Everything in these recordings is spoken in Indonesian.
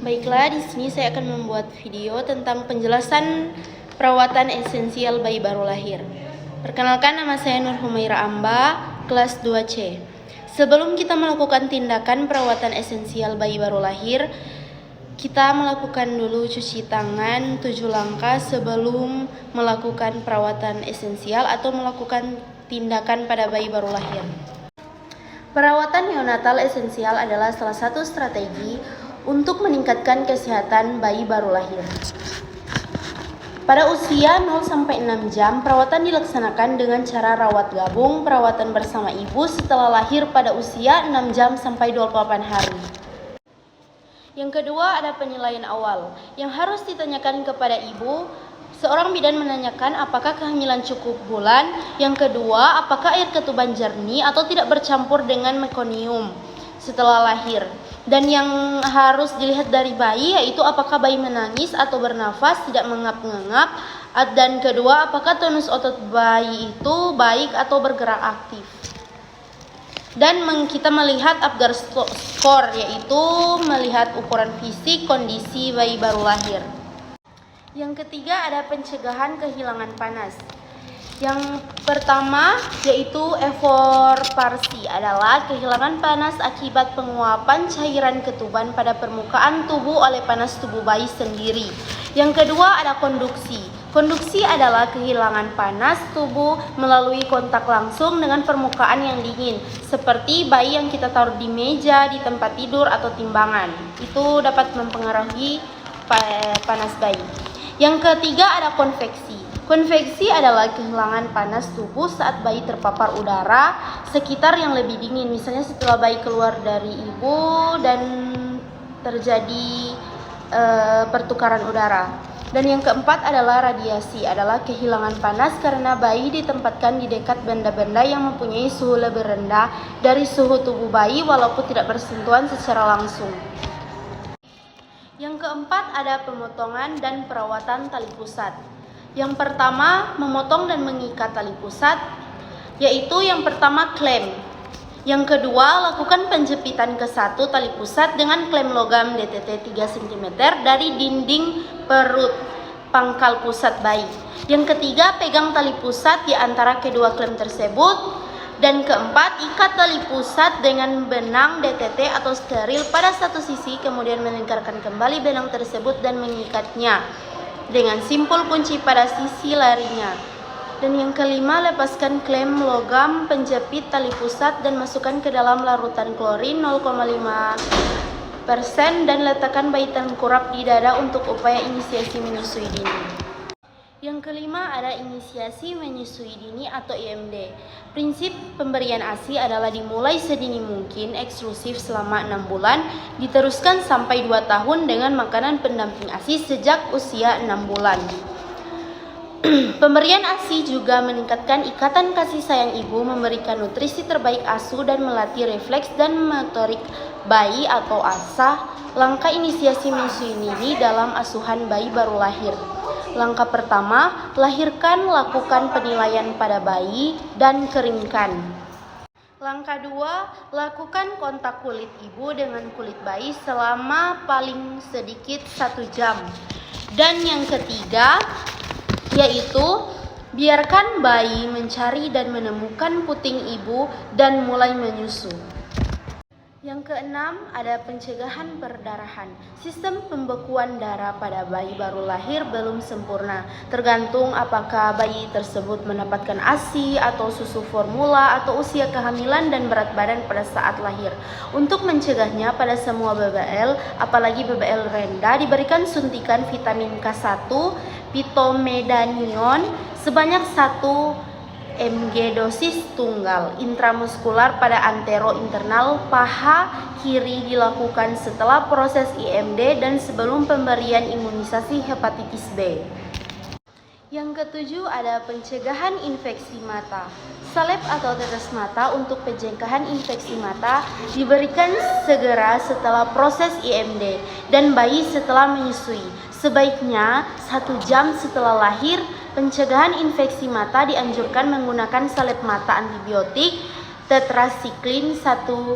Baiklah, di sini saya akan membuat video tentang penjelasan perawatan esensial bayi baru lahir. Perkenalkan, nama saya Nur Humaira Amba, kelas 2C. Sebelum kita melakukan tindakan perawatan esensial bayi baru lahir, kita melakukan dulu cuci tangan 7 langkah sebelum melakukan perawatan esensial atau melakukan tindakan pada bayi baru lahir. Perawatan neonatal esensial adalah salah satu strategi untuk meningkatkan kesehatan bayi baru lahir. Pada usia 0-6 jam, perawatan dilaksanakan dengan cara rawat gabung, perawatan bersama ibu setelah lahir pada usia 6 jam sampai 28 hari. Yang kedua, ada penilaian awal yang harus ditanyakan kepada ibu. Seorang bidan menanyakan apakah kehamilan cukup bulan. Yang kedua, apakah air ketuban jernih atau tidak bercampur dengan mekonium setelah lahir. Dan yang harus dilihat dari bayi yaitu apakah bayi menangis atau bernafas, tidak mengap-ngengap. Dan kedua, apakah tonus otot bayi itu baik atau bergerak aktif. Dan kita melihat Apgar score, yaitu melihat ukuran fisik kondisi bayi baru lahir. Yang ketiga, ada pencegahan kehilangan panas. Yang pertama yaitu evaporasi, adalah kehilangan panas akibat penguapan cairan ketuban pada permukaan tubuh oleh panas tubuh bayi sendiri. Yang kedua, ada konduksi. Konduksi adalah kehilangan panas tubuh melalui kontak langsung dengan permukaan yang dingin, seperti bayi yang kita taruh di meja, di tempat tidur atau timbangan. Itu dapat mempengaruhi panas bayi. Yang ketiga, ada konveksi. Konveksi adalah kehilangan panas tubuh saat bayi terpapar udara sekitar yang lebih dingin, misalnya setelah bayi keluar dari ibu dan terjadi pertukaran udara. Dan yang keempat adalah radiasi, adalah kehilangan panas karena bayi ditempatkan di dekat benda-benda yang mempunyai suhu lebih rendah dari suhu tubuh bayi walaupun tidak bersentuhan secara langsung. Yang keempat, ada pemotongan dan perawatan tali pusat. Yang pertama, memotong dan mengikat tali pusat, yaitu yang pertama klem. Yang kedua, lakukan penjepitan ke satu tali pusat dengan klem logam DTT 3 cm dari dinding perut pangkal pusat bayi. Yang ketiga, pegang tali pusat di antara kedua klem tersebut. Dan keempat, ikat tali pusat dengan benang DTT atau steril pada satu sisi, kemudian melingkarkan kembali benang tersebut dan mengikatnya dengan simpul kunci pada sisi larinya. Dan yang kelima, lepaskan klem logam penjepit tali pusat dan masukkan ke dalam larutan klorin 0,5% dan letakkan bayi tengkurap di dada untuk upaya inisiasi menyusui dini. Yang kelima, ada inisiasi menyusui dini atau IMD. Prinsip pemberian ASI adalah dimulai sedini mungkin, eksklusif selama 6 bulan, diteruskan sampai 2 tahun dengan makanan pendamping ASI sejak usia 6 bulan. Pemberian ASI juga meningkatkan ikatan kasih sayang ibu, memberikan nutrisi terbaik ASU dan melatih refleks dan motorik bayi atau ASAH. Langkah inisiasi menyusui dini dalam asuhan bayi baru lahir. Langkah pertama, lahirkan, lakukan penilaian pada bayi dan keringkan. Langkah 2, lakukan kontak kulit ibu dengan kulit bayi selama paling sedikit 1 jam. Dan yang ketiga, yaitu biarkan bayi mencari dan menemukan puting ibu dan mulai menyusu. Yang keenam, ada pencegahan perdarahan. Sistem pembekuan darah pada bayi baru lahir belum sempurna, tergantung apakah bayi tersebut mendapatkan ASI atau susu formula atau usia kehamilan dan berat badan pada saat lahir. Untuk mencegahnya, pada semua BBL, apalagi BBL rendah, diberikan suntikan vitamin K1 pitomedanion sebanyak 1 mg dosis tunggal intramuskular pada antero internal paha kiri, dilakukan setelah proses IMD dan sebelum pemberian imunisasi hepatitis B. Yang ketujuh, ada pencegahan infeksi mata. Salep atau tetes mata untuk pencegahan infeksi mata diberikan segera setelah proses IMD dan bayi setelah menyusui. Sebaiknya 1 jam setelah lahir. Pencegahan infeksi mata dianjurkan menggunakan salep mata antibiotik tetrasiklin 1%.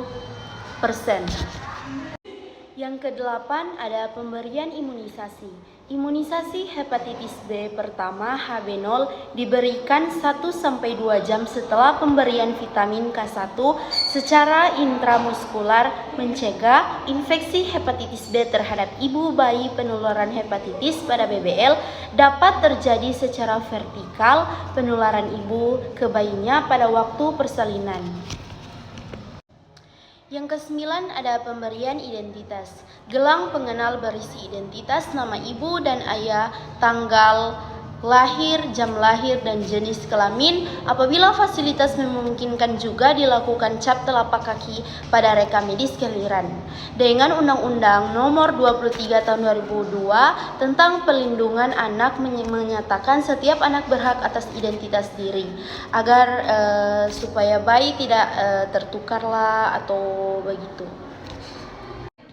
Yang kedelapan ada pemberian imunisasi. Imunisasi hepatitis B pertama HB0 diberikan 1-2 jam setelah pemberian vitamin K1 secara intramuskular mencegah infeksi hepatitis B terhadap ibu bayi. Penularan hepatitis pada BBL dapat terjadi secara vertikal, penularan ibu ke bayinya pada waktu persalinan. Yang kesembilan ada pemberian identitas. Gelang pengenal berisi identitas nama ibu dan ayah, tanggal lahir, jam lahir, dan jenis kelamin. Apabila fasilitas memungkinkan juga dilakukan cap telapak kaki pada reka medis kelahiran. Dengan Undang-Undang Nomor 23 Tahun 2002 tentang Perlindungan Anak menyatakan setiap anak berhak atas identitas diri agar supaya bayi tidak tertukarlah atau begitu.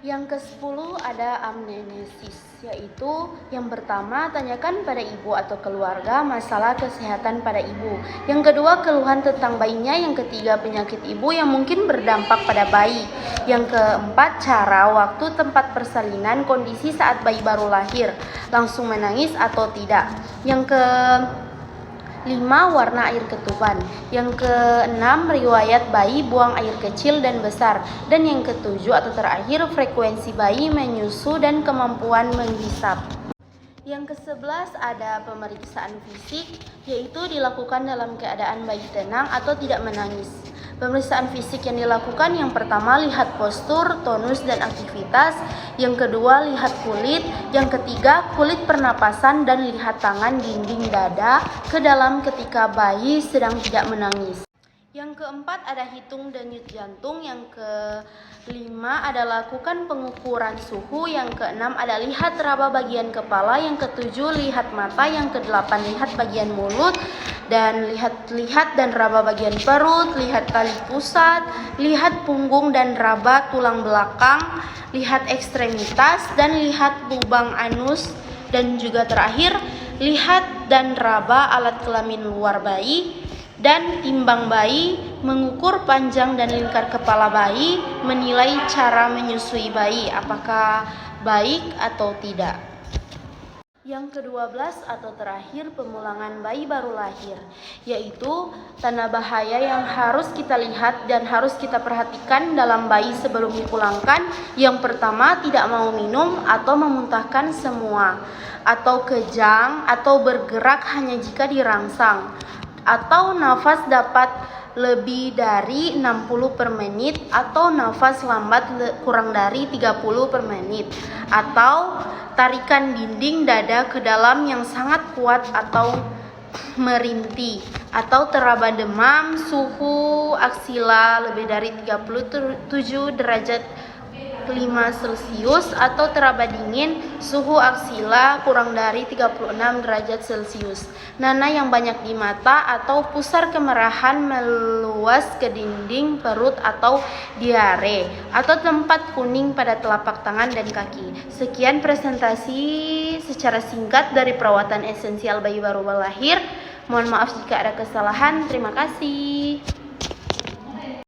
Yang ke-10 ada amnesis, yaitu yang pertama tanyakan pada ibu atau keluarga masalah kesehatan pada ibu. Yang kedua keluhan tentang bayinya. Yang ketiga penyakit ibu yang mungkin berdampak pada bayi. Yang keempat cara, waktu, tempat persalinan, kondisi saat bayi baru lahir, langsung menangis atau tidak. Yang ke-5 warna air ketuban. Yang ke-6 riwayat bayi buang air kecil dan besar. Dan yang ke-7 atau terakhir frekuensi bayi menyusu dan kemampuan menghisap. Yang ke-11 ada pemeriksaan fisik, yaitu dilakukan dalam keadaan bayi tenang atau tidak menangis. Pemeriksaan fisik yang dilakukan yang pertama lihat postur, tonus, dan aktivitas. Yang kedua lihat kulit. Yang ketiga kulit pernapasan dan lihat tangan, dinding, dada ke dalam ketika bayi sedang tidak menangis. Yang keempat ada hitung denyut jantung. Yang kelima ada lakukan pengukuran suhu. Yang keenam ada lihat raba bagian kepala. Yang ketujuh lihat mata. Yang kedelapan lihat bagian mulut dan lihat dan raba bagian perut, lihat tali pusat, lihat punggung dan raba tulang belakang, lihat ekstremitas dan lihat lubang anus, dan juga terakhir lihat dan raba alat kelamin luar bayi dan timbang bayi, mengukur panjang dan lingkar kepala bayi, menilai cara menyusui bayi apakah baik atau tidak. Yang ke-12 atau terakhir pemulangan bayi baru lahir, yaitu tanda bahaya yang harus kita lihat dan harus kita perhatikan dalam bayi sebelum dipulangkan. Yang pertama tidak mau minum atau memuntahkan semua, atau kejang atau bergerak hanya jika dirangsang, atau nafas dapat lebih dari 60 per menit, atau nafas lambat kurang dari 30 per menit, atau tarikan dinding dada ke dalam yang sangat kuat atau merintih, atau teraba demam, suhu aksila lebih dari 37 derajat 5 Celcius, atau teraba dingin, suhu aksila kurang dari 36 derajat Celcius, nanah yang banyak di mata, atau pusar kemerahan meluas ke dinding perut atau diare, atau tempat kuning pada telapak tangan dan kaki. Sekian presentasi secara singkat dari perawatan esensial bayi baru lahir. Mohon maaf jika ada kesalahan. Terima kasih.